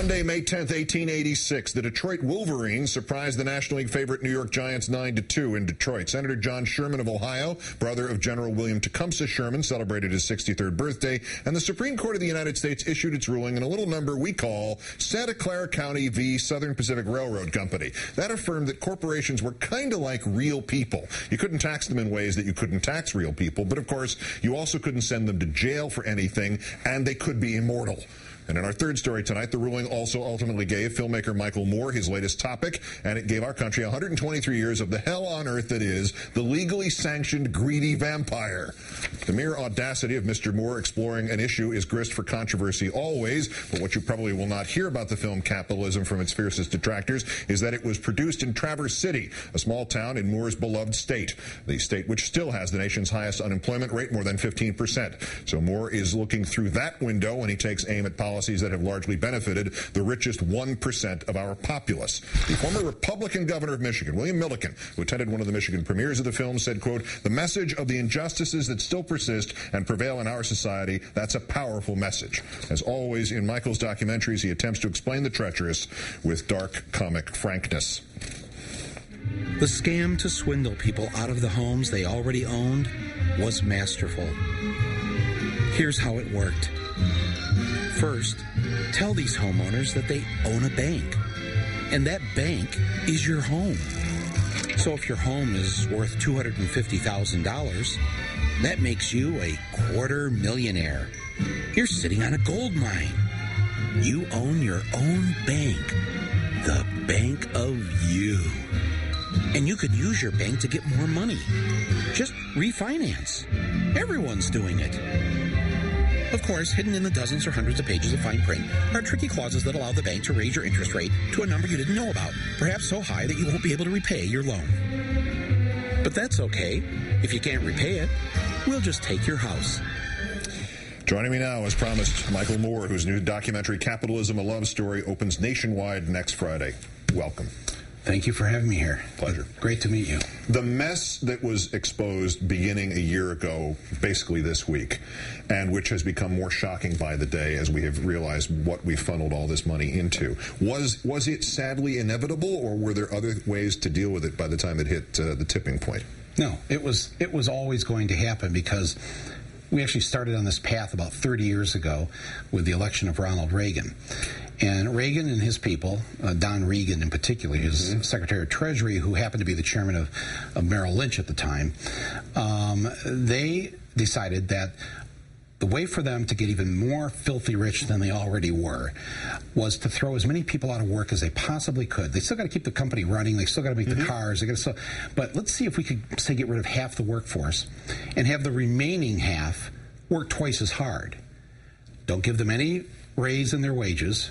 Monday, May 10th, 1886, the Detroit Wolverines surprised the National League favorite New York Giants 9-2 in Detroit. Senator John Sherman of Ohio, brother of General William Tecumseh Sherman, celebrated his 63rd birthday, and the Supreme Court of the United States issued its ruling in a little number we call Santa Clara County v. Southern Pacific Railroad Company. That affirmed that corporations were kind of like real people. You couldn't tax them in ways that you couldn't tax real people, but of course, you also couldn't send them to jail for anything, and they could be immortal. And in our third story tonight, the ruling also ultimately gave filmmaker Michael Moore his latest topic, and it gave our country 123 years of the hell on earth that is the legally sanctioned greedy vampire. The mere audacity of Mr. Moore exploring an issue is grist for controversy always, but what you probably will not hear about the film Capitalism from its fiercest detractors is that it was produced in Traverse City, a small town in Moore's beloved state, the state which still has the nation's highest unemployment rate, more than 15%. So Moore is looking through that window when he takes aim at policies that have largely benefited the richest 1% of our populace. The former Republican governor of Michigan, William Milliken, who attended one of the Michigan premieres of the film, said, quote, "The message of the injustices that still persist and prevail in our society, that's a powerful message." As always in Michael's documentaries, he attempts to explain the treacherous with dark comic frankness. The scam to swindle people out of the homes they already owned was masterful. Here's how it worked. First, tell these homeowners that they own a bank, and that bank is your home. So if your home is worth $250,000, that makes you a $250,000. You're sitting on a gold mine. You own your own bank, the bank of you. And you could use your bank to get more money. Just refinance. Everyone's doing it. Of course, hidden in the dozens or hundreds of pages of fine print are tricky clauses that allow the bank to raise your interest rate to a number you didn't know about, perhaps so high that you won't be able to repay your loan. But that's okay. If you can't repay it, we'll just take your house. Joining me now, as promised, Michael Moore, whose new documentary Capitalism, a Love Story, opens nationwide next Friday. Welcome. Thank you for having me here. Pleasure. Great to meet you. The mess that was exposed beginning a year ago, basically this week, and which has become more shocking by the day as we have realized what we funneled all this money into, was it sadly inevitable, or were there other ways to deal with it by the time it hit the tipping point? No, it was always going to happen, because we actually started on this path about 30 years ago with the election of Ronald Reagan. And Reagan and his people, Don Regan in particular, his Secretary of Treasury, who happened to be the chairman of Merrill Lynch at the time, they decided that the way for them to get even more filthy rich than they already were was to throw as many people out of work as they possibly could. They still got to keep the company running. They still got to make the cars. But let's see if we could, say, get rid of half the workforce and have the remaining half work twice as hard. Don't give them any raise in their wages,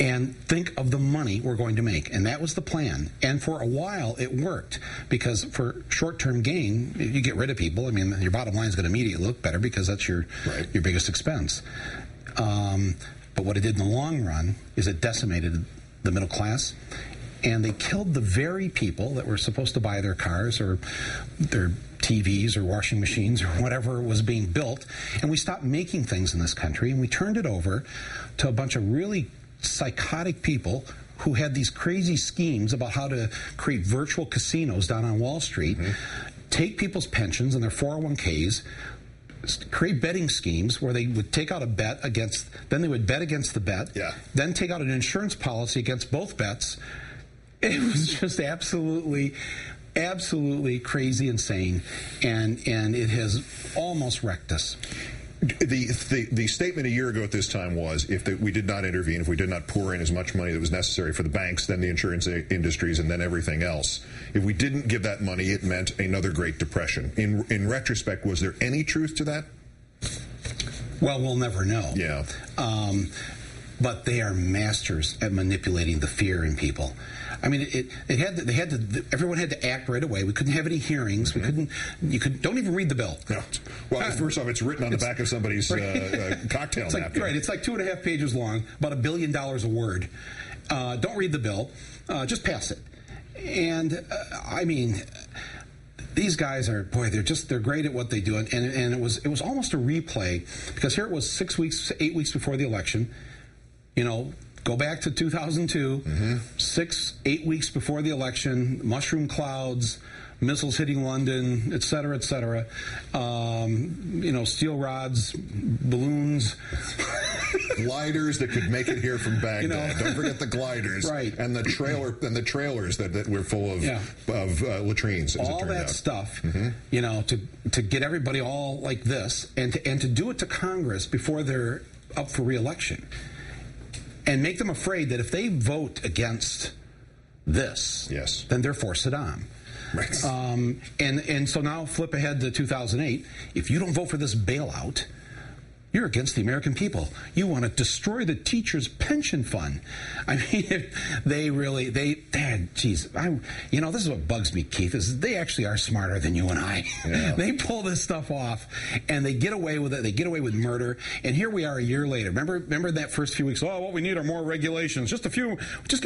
and think of the money we're going to make. And that was the plan. And for a while, it worked, because for short-term gain, you get rid of people. I mean, your bottom line is going to immediately look better, because that's your biggest expense. But what it did in the long run is it decimated the middle class, and they killed the very people that were supposed to buy their cars or their TVs or washing machines or whatever was being built. And we stopped making things in this country, and we turned it over to a bunch of really psychotic people who had these crazy schemes about how to create virtual casinos down on Wall Street, take people's pensions and their 401ks, create betting schemes where they would take out a bet against, then they would bet against the bet, then take out an insurance policy against both bets. It was just absolutely crazy, insane, and it has almost wrecked us. The statement a year ago at this time was, if we did not intervene, if we did not pour in as much money that was necessary for the banks, then the insurance industries, and then everything else, if we didn't give that money, it meant another Great Depression. In retrospect, was there any truth to that? Well, we'll never know. Yeah. But they are masters at manipulating the fear in people. I mean, everyone had to act right away. We couldn't have any hearings. Don't even read the bill. No. Well, first off, it's written on the back of somebody's cocktail napkin. Right, it's like 2.5 pages long, about $1 billion a word. Don't read the bill. Just pass it. And, I mean, these guys are, they're great at what they do. And it was almost a replay, because here it was 8 weeks before the election. You know, Go back to 2002, 6-8 weeks before the election, mushroom clouds, missiles hitting London, et cetera, et cetera. Steel rods, balloons. Gliders that could make it here from Baghdad. Don't forget the gliders. Right. And the trailers that were full of latrines, as all it turned that out. stuff, to get everybody all like this, and to do it to Congress before they're up for re-election. And make them afraid that if they vote against this, then they're for Saddam. Right. And so now flip ahead to 2008. If you don't vote for this bailout, you're against the American people. You want to destroy the teachers' pension fund. I mean, this is what bugs me, Keith, is they actually are smarter than you and I. Yeah. They pull this stuff off, and they get away with it. They get away with murder. And here we are a year later. Remember that first few weeks? Oh, what we need are more regulations. Just get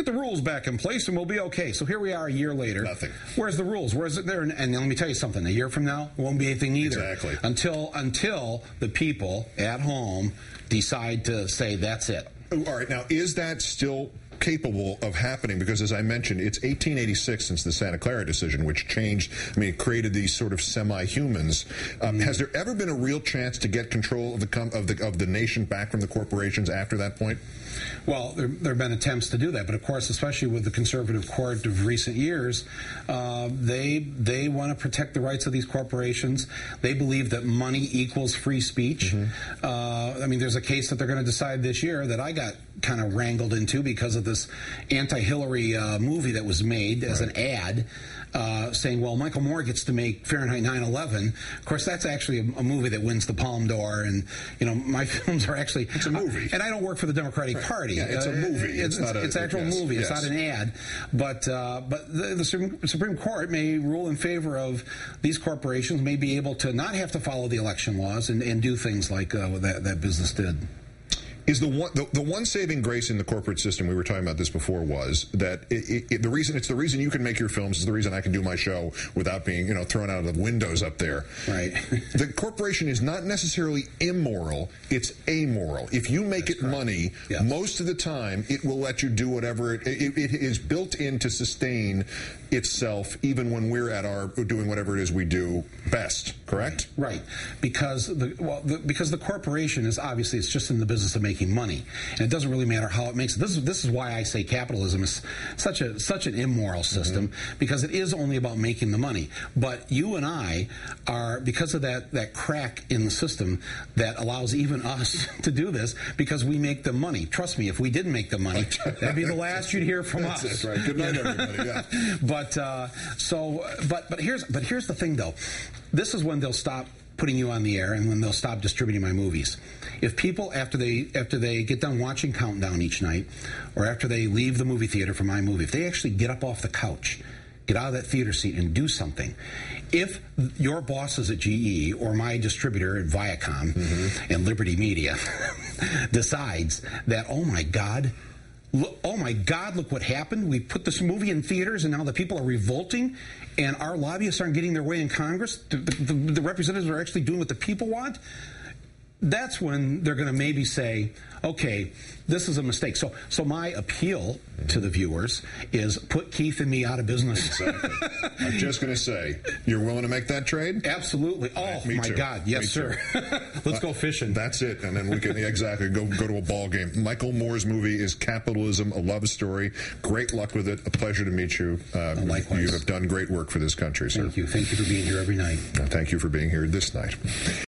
the rules back in place, and we'll be okay. So here we are a year later. Nothing. Where's the rules? Where's it there? And let me tell you something. A year from now, it won't be anything either. Exactly. Until the people at home decide to say that's it. All right. Now, is that still capable of happening? Because, as I mentioned, it's 1886 since the Santa Clara decision, which created these sort of semi-humans. Has there ever been a real chance to get control of the nation back from the corporations after that point? Well, there have been attempts to do that, but of course, especially with the conservative court of recent years, they want to protect the rights of these corporations. They believe that money equals free speech. There's a case that they're going to decide this year that I got kind of wrangled into because of this anti-Hillary movie that was made as an ad. Saying, well, Michael Moore gets to make Fahrenheit 9/11. Of course, that's actually a movie that wins the Palme d'Or, and my films are actually... It's a movie. And I don't work for the Democratic Party. Yeah, it's a movie. It's an actual movie. It's not an ad. But the Supreme Court may rule in favor of these corporations, may be able to not have to follow the election laws and do things like that business did. Is the one saving grace in the corporate system, we were talking about this before, was that the reason you can make your films is the reason I can do my show without being thrown out of the windows up there. Right. The corporation is not necessarily immoral; it's amoral. If you make money, most of the time it will let you do whatever it is built in to sustain itself, even when we're doing whatever it is we do best. Correct? Right. Because the corporation is obviously it's just in the business of making money, and it doesn't really matter how it makes it. This is why I say capitalism is such an immoral system, because it is only about making the money. But you and I are, because of that crack in the system that allows even us to do this, because we make the money. Trust me, if we didn't make the money, that'd be the last you'd hear from us. That's right. Good night, everybody. Yeah. But here's the thing, though. This is when they'll stop putting you on the air, and when they'll stop distributing my movies. If people, after they get done watching Countdown each night, or after they leave the movie theater for my movie, if they actually get up off the couch, get out of that theater seat and do something, if your bosses at GE or my distributor at Viacom and Liberty Media decides that, oh my God, look what happened. We put this movie in theaters, and now the people are revolting, and our lobbyists aren't getting their way in Congress. The representatives are actually doing what the people want. That's when they're going to maybe say, okay, this is a mistake. So my appeal to the viewers is put Keith and me out of business. Exactly. I'm just going to say, you're willing to make that trade? Absolutely. Oh, Me my too. God. Yes, Me sir. Let's go fishing. That's it. And then we can go to a ball game. Michael Moore's movie is Capitalism, a love story. Great luck with it. A pleasure to meet you. Likewise. You have done great work for this country, sir. Thank you. Thank you for being here every night. Thank you for being here this night.